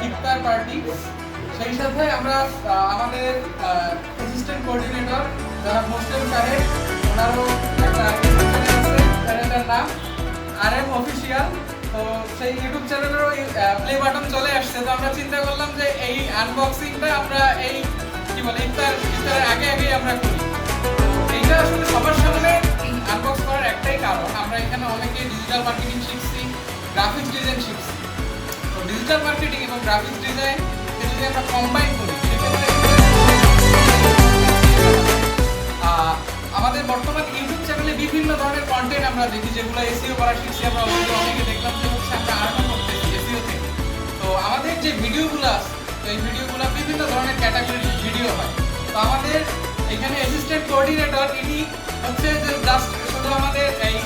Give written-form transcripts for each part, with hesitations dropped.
ইফতার party. সেই সাথে আমরা আমাদের অ্যাসিস্ট্যান্ট কোঅর্ডিনেটর যারা মোস্টেম সাহেব, ওনারও একটা ইউটিউব চ্যানেল আছে, চ্যানেলটার নাম RM অফিসিয়াল। তো সেই ইউটিউব চ্যানেলেরও প্লে বাটন চলে আসছে। তো আমরা চিন্তা করলাম যে এই আনবক্সিংটা আমরা এই কি বলে ইফতারের আগেই আমরা করি। এইটা আসলে সবার সামনে আনবক্স করার একটাই কারণ, আমরা এখানে অনেকে ডিজিটাল মার্কেটিং শিখছি, গ্রাফিক্স ডিজাইন শিখছি। তো ডিজিটাল মার্কেটিং এবং গ্রাফিক্স ডিজাইন যদি আমরা কম্বাইন করি সেক্ষেত্রে আমাদের বর্তমান ইউটিউব চ্যানেলে বিভিন্ন ধরনের কন্টেন্ট আমরা দেখি, যেগুলো এসইও করা শিখছি। আমরা অলরেডি অনেকে দেখলাম যে হচ্ছে আমরা আর্ন করতেছি এসইও থেকে। তো আমাদের যে ভিডিওগুলো আছে, এই ভিডিওগুলো বিভিন্ন ধরনের ক্যাটাগরির ভিডিও হয়। তো আমাদের এখানে অ্যাসিস্ট্যান্ট কোঅর্ডিনেটর ইনি হচ্ছে যে জাস্ট শুধু আমাদের এই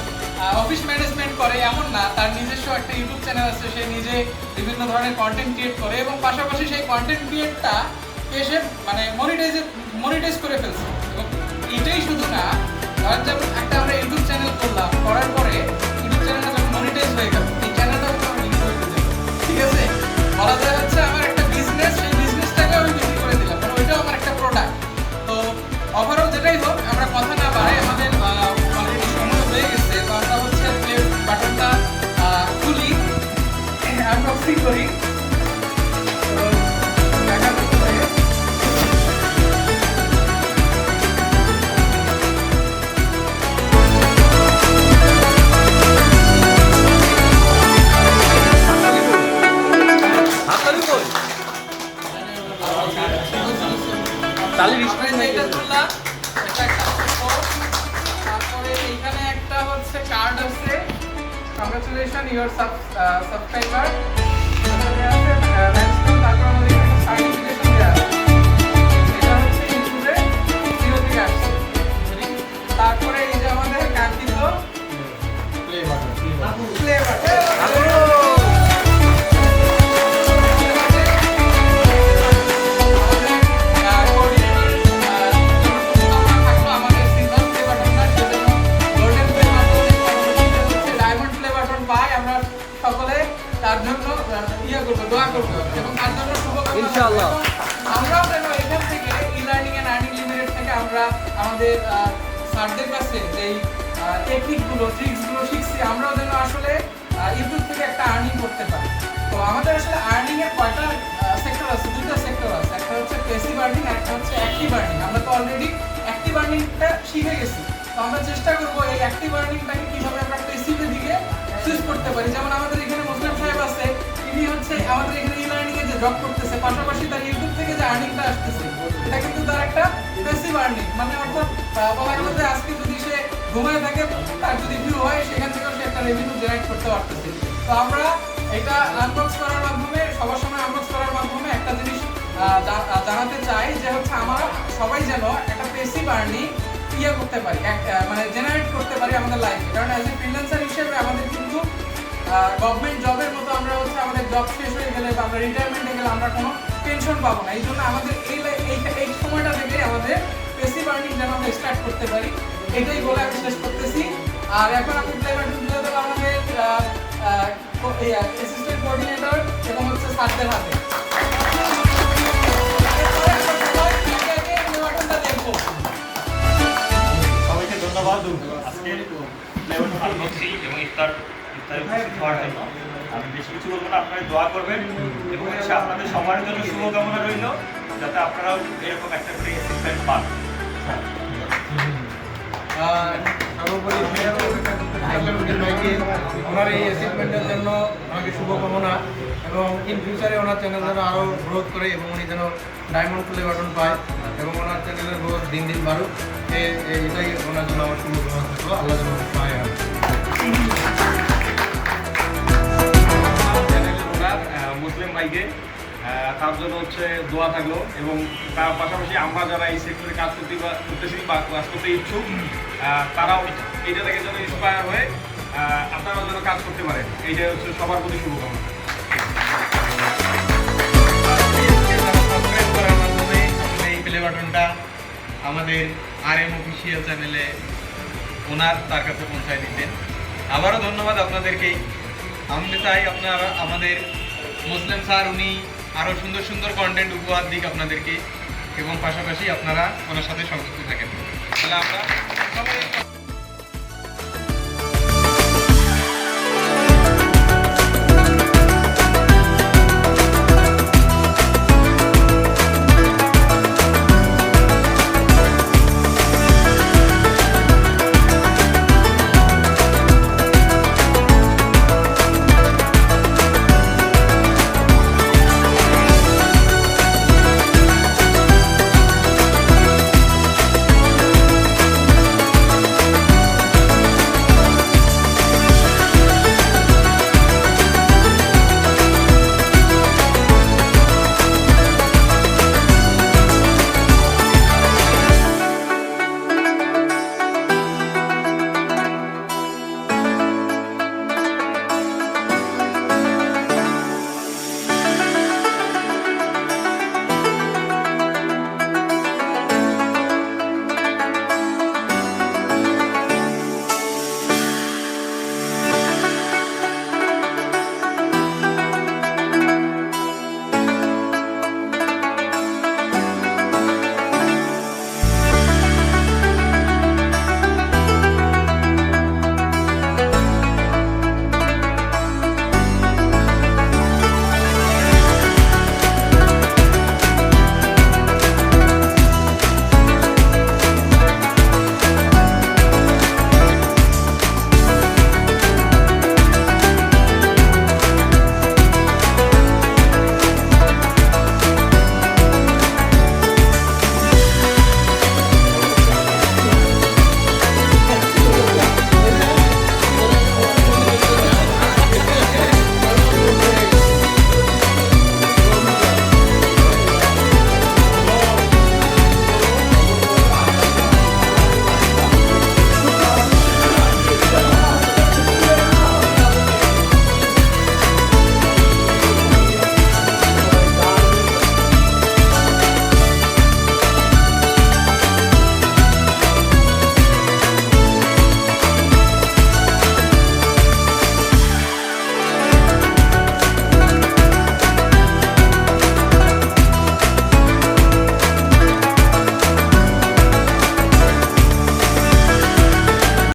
অফিস ম্যানেজমেন্ট করে এমন না, তার নিজস্ব একটা ইউটিউব চ্যানেল আছে, সে নিজে বিভিন্ন ধরনের কন্টেন্ট ক্রিয়েট করে এবং পাশাপাশি সেই কন্টেন্ট ক্রিয়েটটা এসে মানে মনিটাইজ করে ফেলছে। এবং এটাই শুধু না, ধর যেমন একটা আমরা ইউটিউব চ্যানেল করলাম, করার পরে ইউটিউব চ্যানেলটা যখন মনিটাইজ হয়ে গেল, এই চ্যানেলটাও আমি বিক্রি করে দিলাম। ঠিক আছে, বলা যায় হচ্ছে আমার একটা বিজনেস, সেই বিজনেসটাকে আমি বিক্রি করে দিলাম, কারণ ওইটাও আমার একটা প্রোডাক্ট। তো ওভারঅল যেটাই হোক, আমরা কথা না বাড়াই, আমাদের অলরেডি সময় হয়ে গেছে। তো আমরা হচ্ছে প্লে বাটনটা খুলি, আনবক্সিং করি। তো দেখা যাচ্ছে তারপরে এখানে একটা হচ্ছে কার্ড আছে, কংগ্রাচুলেশন ইউর সাবস্ক্রাইবার। তারপর আমাদের এখানে সার্টিফিকেশন দেওয়া আছে, এটা হচ্ছে ইউটিউবে জিরো থেকে আসছে। তারপরে এই যে আমাদের কাঙ্ক্ষিত প্লে বাটন। তার জন্য দোয়া করবো এবং তার জন্য শুভকামনা ইনশাআল্লাহ। আমরাও যেন এখান থেকে ই-লার্নিং এন্ড আর্নিং লিমিটেড থেকে আমরা আমাদের স্যারদের কাছে যেই টেকনিকগুলো ট্রিক্সগুলো শিখছি, আমরাও যেন আসলে ইউটিউব থেকে একটা আর্নিং করতে পারি। তো আমাদের আসলে আর্নিং এর কয়টা সেক্টর আছে? দুটো সেক্টর আছে, একটা হচ্ছে প্যাসিভ আর্নিং আর একটা হচ্ছে অ্যাক্টিভ আর্নিং। আমরা তো অলরেডি অ্যাক্টিভ আর্নিংটা শিখে গেছি। তো আমরা চেষ্টা করবো এই অ্যাক্টিভ আর্নিংটাকে কিভাবে আমরা প্যাসিভের দিকে সুইচ করতে পারি। যেমন আমাদের এখানে মুসলিম সাহেব আছে, তিনি হচ্ছে আমাদের এখানে ই-লার্নিং এ যে জব করতেছে, পাশাপাশি তার ইউটিউব থেকে যে আর্নিংটা আসতেছে, এটা কিন্তু তার একটা প্যাসিভ আর্নিং। মানে অর্থাৎ বলা গেল যে আজকে যদি সে ঘুমায় থাকে, তার যদি ভিউ হয়, সেখান থেকেও সে একটা রেভিনিউ জেনারেট করতে পারতেছে। তো আমরা এটা আনবক্স করার মাধ্যমে, সবার সময় আনবক্স করার মাধ্যমে একটা জিনিস জানাতে চাই যে হচ্ছে আমরা সবাই যেন একটা প্যাসিভ আর্নিং করতে পারি, মানে জেনারেট করতে পারি আমাদের লাইফে। কারণ অ্যাজ এ ফ্রিল্যান্সার হিসেবে আমাদের কিন্তু গভর্নমেন্ট জবের মতো আমরা হচ্ছে আমাদের জব শেষ হয়ে গেলে বা আমরা রিটায়ারমেন্টে গেলে আমরা কোনো পেনশন পাবো না। এই জন্য আমাদের এই সময়টা থেকে আমাদের প্যাসিভ আর্নিং যেন আমরা স্টার্ট করতে পারি, এটাই বলে আমি শেষ করতেছি। আর এখন আমি প্লে বাটন তুলে দেবো আমাদের অ্যাসিস্ট্যান্ট কোঅর্ডিনেটর এবং হচ্ছে স্যারদের হাতে। সবাইকে ধন্যবাদ আজকে আনবক্সিং এবং ইফতারে উপস্থিত হওয়ার জন্য। আমি বেশি কিছু বলবো না, আপনারা দোয়া করবেন এবং হচ্ছে আপনাদের সবার জন্য শুভকামনা রইল, যাতে আপনারাও এরকম একটা করে অ্যাসিস্ট্যান্ট পান। সর্বোপরি ওনার এই অ্যাচিভমেন্টের জন্য আমাকে শুভকামনা এবং ইন ফিউচারে ওনার চ্যানেল যেন আরও গ্রোথ করে এবং উনি যেন ডায়মন্ড প্লে বাটন পায় এবং ওনার চ্যানেলের গ্রোথ দিন দিন বাড়ুক, এটাই ওনার জন্য আমার শুভকামনা থাকলো। আল্লাহ যেন পায়। মুসলিম ভাইকে তার জন্য হচ্ছে দোয়া থাকলো এবং তার পাশাপাশি আমরা যারা এই সেক্টরে কাজ করতেছি বা কাজ করতে ইচ্ছুক, তারাও এইটা থেকে যেন ইন্সপায়ার হয়ে আপনারাও যেন কাজ করতে পারেন, এইটাই হচ্ছে সবার প্রতি শুভকামনা। সাবস্ক্রাইব করার মাধ্যমে এই প্লে বাটনটা আমাদের RM অফিসিয়াল চ্যানেলে ওনার তার কাছে পৌঁছায় দিতেন। আবারও ধন্যবাদ আপনাদেরকেই। আমি চাই আপনারা আমাদের মুসলিম স্যার উনি আরও সুন্দর সুন্দর কন্টেন্ট উপহার দিক আপনাদেরকে, এবং পাশাপাশি আপনারা ওনার সাথে সংযুক্ত থাকেন। তাহলে আমরা সবাই